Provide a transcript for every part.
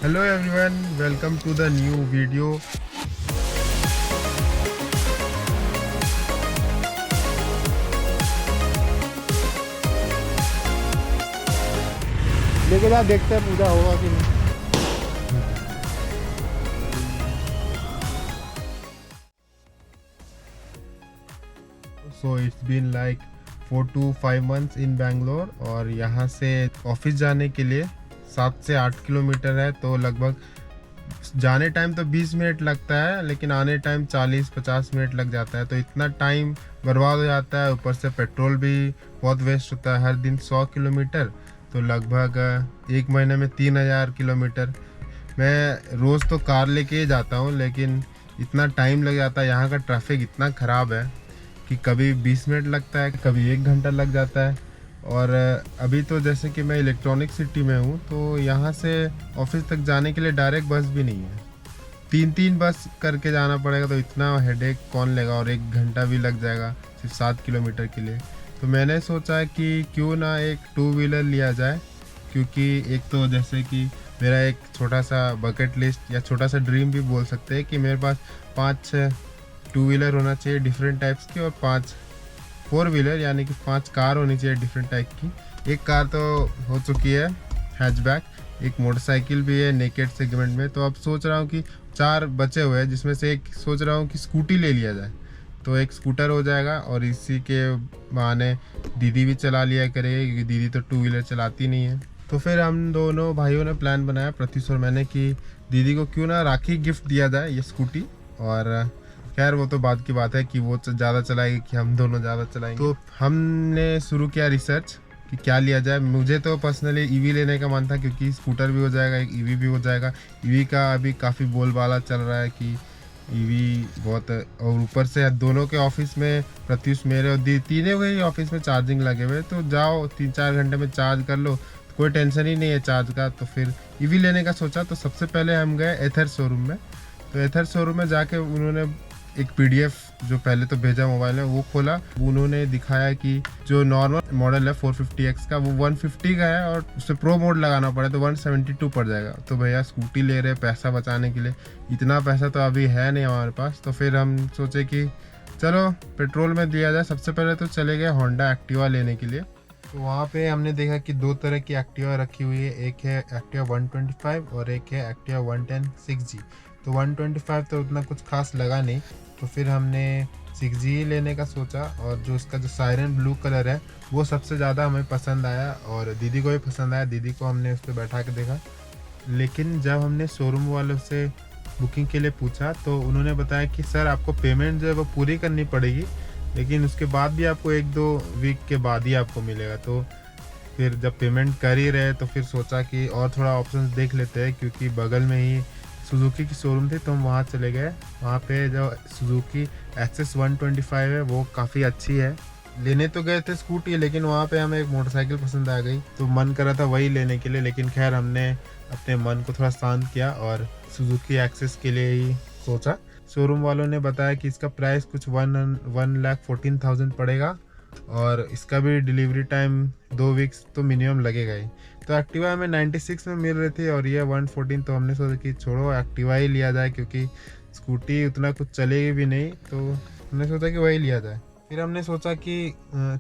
Hello everyone, welcome to the new video. लेके जा, देखते हैं पूजा होगा कि नहीं। So it's been like 4 to 5 months in Bangalore और यहाँ से ऑफिस जाने के लिए 7 से 8 किलोमीटर है। तो लगभग जाने टाइम तो 20 मिनट लगता है, लेकिन आने टाइम 40-50 मिनट लग जाता है। तो इतना टाइम बर्बाद हो जाता है, ऊपर से पेट्रोल भी बहुत वेस्ट होता है। हर दिन 100 किलोमीटर तो लगभग एक महीने में 3000 किलोमीटर। मैं रोज़ तो कार लेके ही जाता हूँ, लेकिन इतना टाइम लग जाता है। यहाँ का ट्रैफिक इतना ख़राब है कि कभी 20 मिनट लगता है, कभी 1 घंटा लग जाता है। और अभी तो जैसे कि मैं इलेक्ट्रॉनिक सिटी में हूँ, तो यहाँ से ऑफिस तक जाने के लिए डायरेक्ट बस भी नहीं है। 3 बस करके जाना पड़ेगा, तो इतना हेडेक कौन लेगा। और 1 घंटा भी लग जाएगा सिर्फ 7 किलोमीटर के लिए। तो मैंने सोचा कि क्यों ना एक 2 व्हीलर लिया जाए, क्योंकि एक तो जैसे कि मेरा एक छोटा सा बकेट लिस्ट या छोटा सा ड्रीम भी बोल सकते हैं कि मेरे पास 5-6 2 व्हीलर होना चाहिए डिफरेंट टाइप्स की, और 5 4 व्हीलर यानी कि 5 कार होनी चाहिए डिफरेंट टाइप की। एक कार तो हो चुकी है हैचबैक, एक मोटरसाइकिल भी है नेकेड सेगमेंट में। तो अब सोच रहा हूँ कि 4 बचे हुए हैं, जिसमें से एक सोच रहा हूँ कि स्कूटी ले लिया जाए। तो एक स्कूटर हो जाएगा, और इसी के बहाने दीदी भी चला लिया करेगी, क्योंकि दीदी तो 2 व्हीलर चलाती नहीं है। तो फिर हम दोनों भाइयों ने प्लान बनाया, प्रत्युष और मैंने, कि दीदी को क्यों ना राखी गिफ्ट दिया जाए ये स्कूटी। और खैर वो तो बात की बात है कि वो ज़्यादा चलाएगी कि हम दोनों ज़्यादा चलाएंगे। तो हमने शुरू किया रिसर्च कि क्या लिया जाए। मुझे तो पर्सनली ईवी लेने का मन था, क्योंकि स्कूटर भी हो जाएगा, एक ईवी भी हो जाएगा। ईवी का अभी काफ़ी बोलबाला चल रहा है कि ईवी बहुत, और ऊपर से दोनों के ऑफिस में, प्रत्युष मेरे और तीनों के ही ऑफिस में चार्जिंग लगे हुए, तो जाओ 3-4 घंटे में चार्ज कर लो, तो कोई टेंशन ही नहीं है चार्ज का। तो फिर ईवी लेने का सोचा। तो सबसे पहले हम गए एथर शोरूम में। तो एथर शोरूम में जाके उन्होंने एक पीडीएफ जो पहले तो भेजा मोबाइल में, वो खोला। उन्होंने दिखाया कि जो नॉर्मल मॉडल है 450X का, वो 150 का है, और उससे प्रो मोड लगाना पड़े तो 172 पड़ जाएगा। तो भैया स्कूटी ले रहे पैसा बचाने के लिए, इतना पैसा तो अभी है नहीं हमारे पास। तो फिर हम सोचे कि चलो पेट्रोल में दिया जाए। सबसे पहले तो चले गए होंडा एक्टिवा लेने के लिए। तो वहाँ पे हमने देखा कि 2 तरह की एक्टिवा रखी हुई है, एक है एक्टिवा 125 और एक है एक्टिवा 110 6G। तो 125 तो उतना कुछ खास लगा नहीं, तो फिर हमने 6G ही लेने का सोचा। और जो उसका जो सायरन ब्लू कलर है, वो सबसे ज़्यादा हमें पसंद आया, और दीदी को भी पसंद आया। दीदी को हमने उस पर बैठा के देखा, लेकिन जब हमने शोरूम वालों से बुकिंग के लिए पूछा, तो उन्होंने बताया कि सर आपको पेमेंट जो है वो पूरी करनी पड़ेगी, लेकिन उसके बाद भी आपको 1-2 वीक के बाद ही आपको मिलेगा। तो फिर जब पेमेंट कर ही रहे, तो फिर सोचा कि और थोड़ा ऑप्शंस देख लेते हैं, क्योंकि बगल में ही सुजुकी की शोरूम थी। तो हम वहाँ चले गए। वहाँ पे जो सुजुकी एक्सेस 125 है, वो काफ़ी अच्छी है। लेने तो गए थे स्कूटी, लेकिन वहाँ पे हमें एक मोटरसाइकिल पसंद आ गई, तो मन कर रहा था वही लेने के लिए। लेकिन खैर हमने अपने मन को थोड़ा शांत किया और सुजुकी एक्सेस के लिए ही सोचा। शोरूम वालों ने बताया कि इसका प्राइस कुछ 1,14,000 पड़ेगा, और इसका भी डिलीवरी टाइम 2 वीक्स तो मिनिमम लगेगा ही। तो एक्टिवा हमें 96 में मिल रही थी, और ये 114। तो हमने सोचा कि छोड़ो एक्टिवा ही लिया जाए, क्योंकि स्कूटी उतना कुछ चलेगी भी नहीं। तो हमने सोचा कि वही लिया जाए। फिर हमने सोचा कि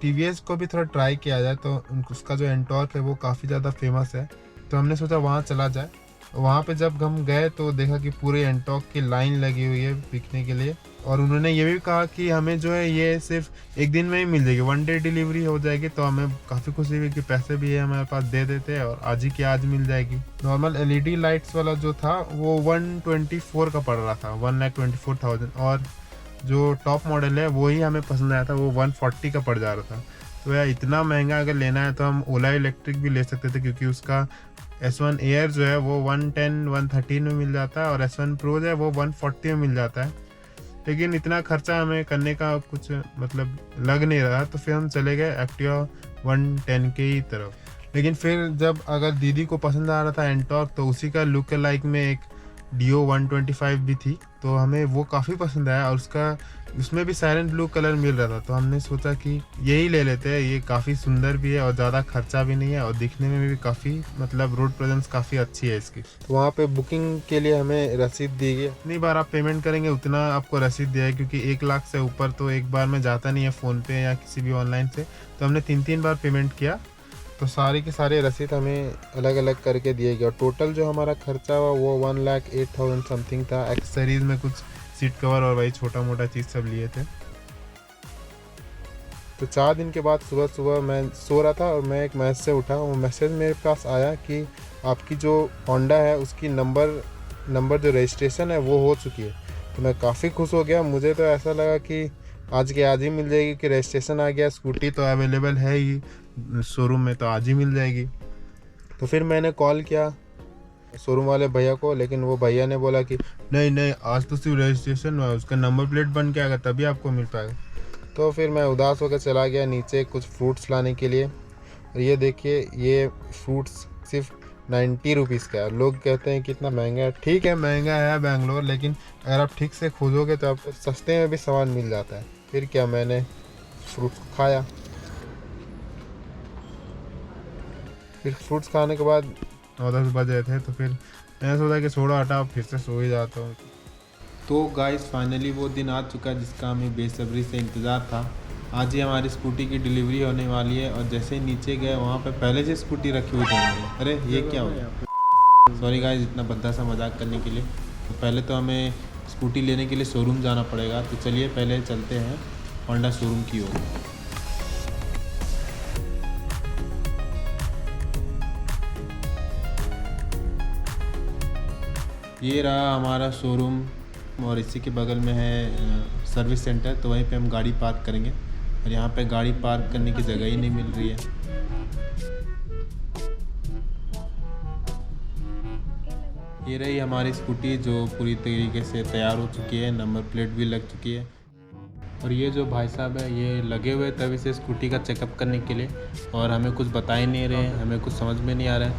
TVS को भी थोड़ा ट्राई किया जाए। तो उसका जो एंटॉर्क है वो काफ़ी ज़्यादा फेमस है, तो हमने सोचा वहाँ चला जाए। वहाँ पे जब हम गए तो देखा कि पूरे एंटॉर्क की लाइन लगी हुई है बिकने के लिए। और उन्होंने ये भी कहा कि हमें जो है ये सिर्फ 1 दिन में ही मिल जाएगी, 1 डे डिलीवरी हो जाएगी। तो हमें काफ़ी खुशी हुई कि पैसे भी है हमारे पास, दे देते हैं और आज ही की आज मिल जाएगी। नॉर्मल LED लाइट्स वाला जो था वो 124 का पड़ रहा था, 1,24,000। और जो टॉप मॉडल है वो ही हमें पसंद आया था, वो 140 का पड़ जा रहा था। तो यार इतना महंगा अगर लेना है तो हम ओला इलेक्ट्रिक भी ले सकते थे, क्योंकि उसका S1 एयर जो है वो 110-113 में मिल जाता है, और S1 प्रो जो है वो 140 में मिल जाता है। लेकिन इतना खर्चा हमें करने का कुछ मतलब लग नहीं रहा, तो फिर हम चले गए एक्टिवा 110 के ही तरफ। लेकिन फिर जब अगर दीदी को पसंद आ रहा था एंटॉर्क, तो उसी का लुक लाइक में एक Dio 125 भी थी, तो हमें वो काफ़ी पसंद आया और उसमें भी साइलेंट ब्लू कलर मिल रहा था, तो हमने सोचा कि यही ले लेते हैं। ये काफ़ी सुंदर भी है और ज़्यादा खर्चा भी नहीं है और दिखने में भी काफ़ी मतलब रोड प्रेजेंस काफ़ी अच्छी है इसकी। तो वहाँ पे बुकिंग के लिए हमें रसीद दी गई। जितनी बार आप पेमेंट करेंगे उतना आपको रसीद दिया है, क्योंकि 1 लाख से ऊपर तो एक बार में जाता नहीं है फ़ोनपे या किसी भी ऑनलाइन से। तो हमने 3-3 बार पेमेंट किया, तो सारे के सारे रसीद हमें अलग अलग करके दिए गए और टोटल जो हमारा खर्चा हुआ वो 1,08,000 समथिंग था। एक्सेसरीज में कुछ सीट कवर और वही छोटा मोटा चीज़ सब लिए थे। तो 4 दिन के बाद सुबह सुबह मैं सो रहा था और मैं एक मैसेज से उठा। वो मैसेज मेरे पास आया कि आपकी जो होंडा है उसकी नंबर जो रजिस्ट्रेशन है वो हो चुकी है। तो मैं काफ़ी खुश हो गया। मुझे तो ऐसा लगा कि आज के आज ही मिल जाएगी, कि रजिस्ट्रेशन आ गया, स्कूटी तो अवेलेबल है ही शोरूम में, तो आज ही मिल जाएगी। तो फिर मैंने कॉल किया शोरूम वाले भैया को, लेकिन वो भैया ने बोला कि नहीं आज तो सिर्फ रजिस्ट्रेशन हुआ है, उसका नंबर प्लेट बन के आएगा तभी आपको मिल पाएगा। तो फिर मैं उदास होकर चला गया नीचे कुछ फ्रूट्स लाने के लिए। और ये देखिए, ये फ्रूट्स सिर्फ 90 रुपीज़ का है। लोग कहते हैं कि इतना महंगा है। ठीक है, महंगा है बेंगलोर, लेकिन अगर आप ठीक से खोजोगे तो आपको सस्ते में भी सामान मिल जाता है। फिर क्या, मैंने फ्रूट्स को खाया। फिर फ्रूट्स खाने के बाद 9-10 बज रहे थे, तो फिर मैंने सोचा कि छोड़ो हटा, फिर से सो ही जाता हूँ। तो गाइस फाइनली वो दिन आ चुका है जिसका हमें बेसब्री से इंतज़ार था। आज ही हमारी स्कूटी की डिलीवरी होने वाली है और जैसे ही नीचे गए वहाँ पे पहले से स्कूटी रखी हुई थी हमारी। अरे ये क्या हो गया? सॉरी गाइस इतना भद्दा सा मजाक करने के लिए। तो पहले तो हमें स्कूटी लेने के लिए शोरूम जाना पड़ेगा, तो चलिए पहले चलते हैं होंडा शोरूम की ओर। ये रहा हमारा शोरूम और इसी के बगल में है सर्विस सेंटर, तो वहीं पे हम गाड़ी पार्क करेंगे। और यहाँ पे गाड़ी पार्क करने की जगह ही नहीं मिल रही है। ये रही हमारी स्कूटी जो पूरी तरीके से तैयार हो चुकी है, नंबर प्लेट भी लग चुकी है। और ये जो भाई साहब है ये लगे हुए तभी से स्कूटी का चेकअप करने के लिए, और हमें कुछ बता ही नहीं रहे हैं, हमें कुछ समझ में नहीं आ रहा है।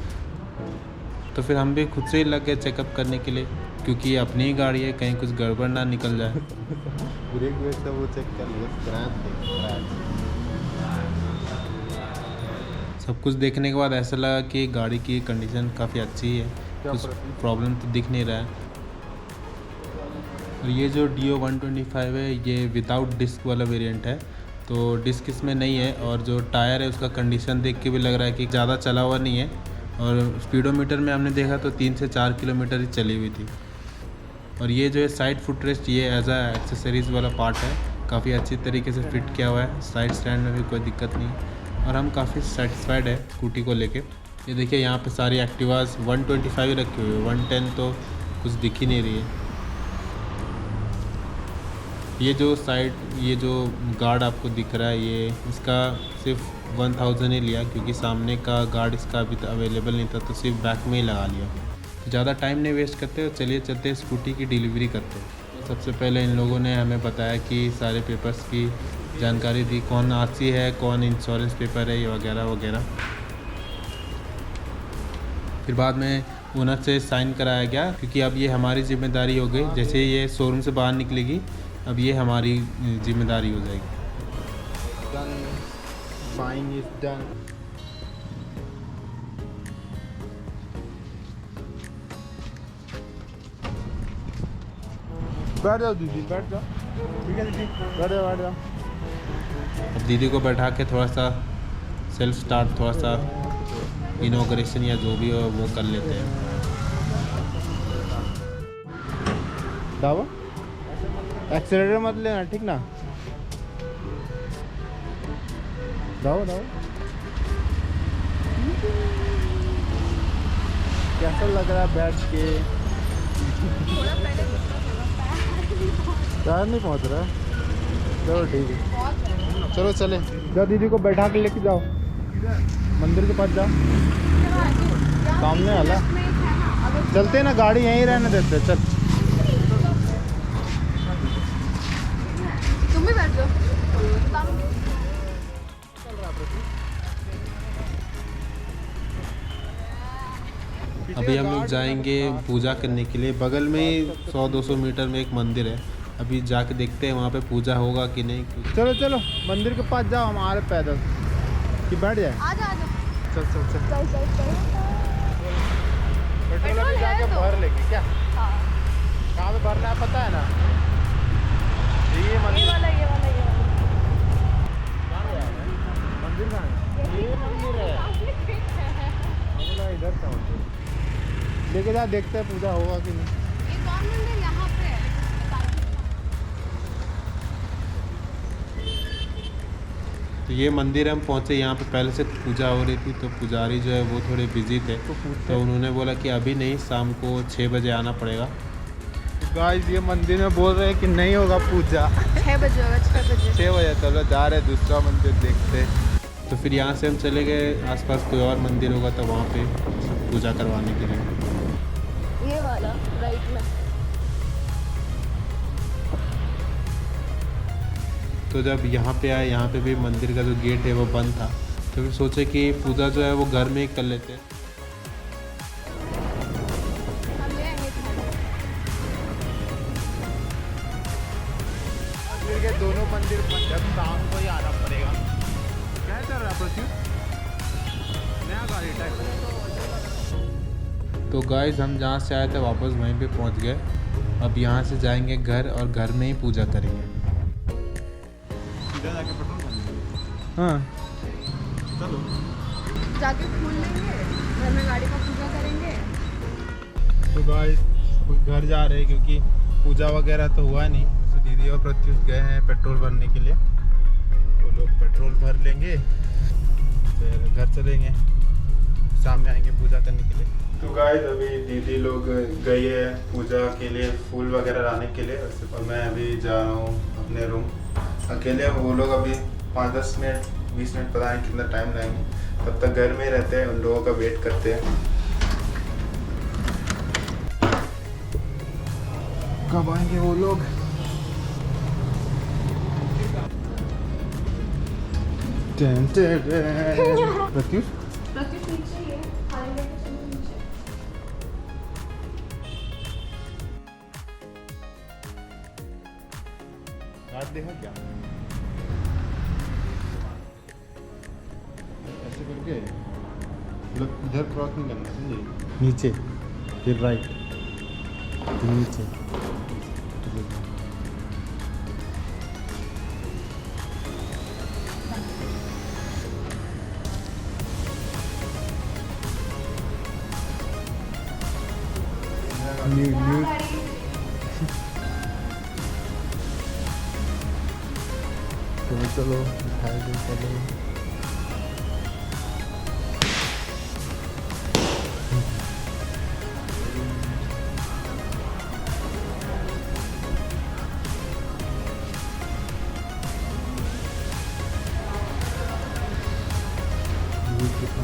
तो फिर हम भी खुद से ही लग गए चेकअप करने के लिए, क्योंकि अपनी ही गाड़ी है, कहीं कुछ गड़बड़ ना निकल जाए। ब्रेक वेट सब वो चेक कर लिया, स्क्रैच। सब कुछ देखने के बाद ऐसा लगा कि गाड़ी की कंडीशन काफ़ी अच्छी है, कुछ प्रॉब्लम तो दिख नहीं रहा है। और ये जो Dio 125 है ये विदाउट डिस्क वाला वेरिएंट है, तो डिस्क इसमें नहीं है। और जो टायर है उसका कंडीशन देख के भी लग रहा है कि ज़्यादा चला हुआ नहीं है। और स्पीडोमीटर में हमने देखा तो 3 से 4 किलोमीटर ही चली हुई थी। और ये जो है साइड फुटरेस्ट, ये एज आ एक्सेसरीज़ वाला पार्ट है, काफ़ी अच्छी तरीके से फिट किया हुआ है। साइड स्टैंड में भी कोई दिक्कत नहीं है और हम काफ़ी सेटिस्फाइड है स्कूटी को लेके। ये देखिए यहाँ पे सारी एक्टिवाज 125 रखी हुई है, 110 तो कुछ दिख ही नहीं रही है। ये जो गार्ड आपको दिख रहा है, ये इसका सिर्फ 1000 ही लिया, क्योंकि सामने का गार्ड इसका अभी तक अवेलेबल नहीं था, तो सिर्फ बैक में ही लगा लिया। तो ज़्यादा टाइम नहीं वेस्ट करते, तो चलिए चलते स्कूटी की डिलीवरी करते हैं। सबसे पहले इन लोगों ने हमें बताया कि सारे पेपर्स की जानकारी दी, कौन आरसी है, कौन इंश्योरेंस पेपर है, ये वगैरह वगैरह। फिर बाद में ओनर से साइन कराया गया, क्योंकि अब ये हमारी जिम्मेदारी हो गई। जैसे ये शोरूम से बाहर निकलेगी अब ये हमारी जिम्मेदारी हो जाएगी। Buying is done. बैठ जाओ दीदी, बैठ जाओ। ठीक है दीदी, बैठ जाओ। अब दीदी को बैठा के थोड़ा सा सेल्फ स्टार्ट, थोड़ा सा इनॉग्रेशन या जो भी हो वो कर लेते हैं। दावा एक्सीलरेटर मत लेना, ठीक ना? दाओ कैसा लग रहा है बैठ के? पैर नहीं पहुंच रहा है। चलो ठीक है, चलो चले। जाओ दीदी को बैठा के लेके जाओ, मंदिर के पास जाओ, सामने वाला। चलते ना, गाड़ी यहीं रहने देते। चल तुम भी बैठ जाओ। अभी हम लोग जाएंगे पूजा करने के लिए। बगल में ही 100-200 मीटर में एक मंदिर है, अभी जाके देखते हैं वहाँ पे पूजा होगा कि नहीं। चलो चलो मंदिर के पास जाओ, हम आ रहे पैदल कि बैठ जाए। आजा आजा चल चल चल। चल चल चल पेट्रोल अभी जाके है तो। भर लेंगे क्या? हाँ कहाँ पे भरना है पता है ना? ये ये मंदिर वाला ये वाला ये वाला कहाँ गया है? मंदिर कहाँ है? ये मंदिर है। अगला इधर का मंदिर लेके जा, देखते हैं पूजा होगा कि नहीं। ये कौन मंदिर यहाँ पे है? तो ये मंदिर हम पहुँचे, यहाँ पे पहले से पूजा हो रही थी, तो पुजारी जो है वो थोड़े बिजी थे, तो उन्होंने बोला कि अभी नहीं, शाम को 6 बजे आना पड़ेगा। गाइस ये मंदिर में बोल रहे हैं कि नहीं होगा पूजा। 6 बजे होगा 6 बजे 6 बजे चलो जा रहे हैं दूसरा मंदिर देखते। तो फिर यहाँ से हम चले गए, आसपास कोई और मंदिर होगा तो वहाँ पे पूजा करवाने के लिए। ये वाला राइट में। तो जब यहाँ पे आए, यहाँ पे भी मंदिर का जो गेट है वो बंद था, तो फिर सोचे कि पूजा जो है वो घर में ही कर लेते हैं। हम ले आएंगे खाना। मंदिर के दोनों मंदिर बंद है, शाम को ही आना पड़ेगा। क्या चल रहा है प्रत्युष? नया गाड़ी टाइप। तो गाइस हम जहाँ से आए थे वापस वहीं पे पहुँच गए। अब यहाँ से जाएंगे घर और घर में ही पूजा करेंगे। सीधा जाके पेट्रोल भरेंगे। हाँ चलो जाके फूल लेंगे, घर में गाड़ी का पूजा करेंगे। तो गाइस घर जा रहे हैं क्योंकि पूजा वगैरह तो हुआ नहीं। तो दीदी और प्रत्युष गए हैं पेट्रोल भरने के लिए, वो लोग पेट्रोल भर लेंगे फिर घर चलेंगे, शाम में आएंगे पूजा करने के लिए। तो गाइस अभी दीदी लोग गई है पूजा के लिए फूल वगैरह लाने के लिए, और मैं अभी जा रहा हूँ अपने रूम अकेले। वो लोग अभी 5-10 मिनट 20 मिनट पता नहीं कितना टाइम लगेंगे, तब तक घर में ही रहते हैं, उन लोगों का वेट करते हैं कब आएंगे वो लोग। प्रत्युष प्रत्युष नीचे ही है, खाली लेके चलो नीचे। रात देखा क्या? ऐसे करके मतलब इधर क्रॉस नहीं करना, समझे? नीचे फिर राइट फिर नीचे। न्यू चलो चलो दिखाई दो चलो। कितना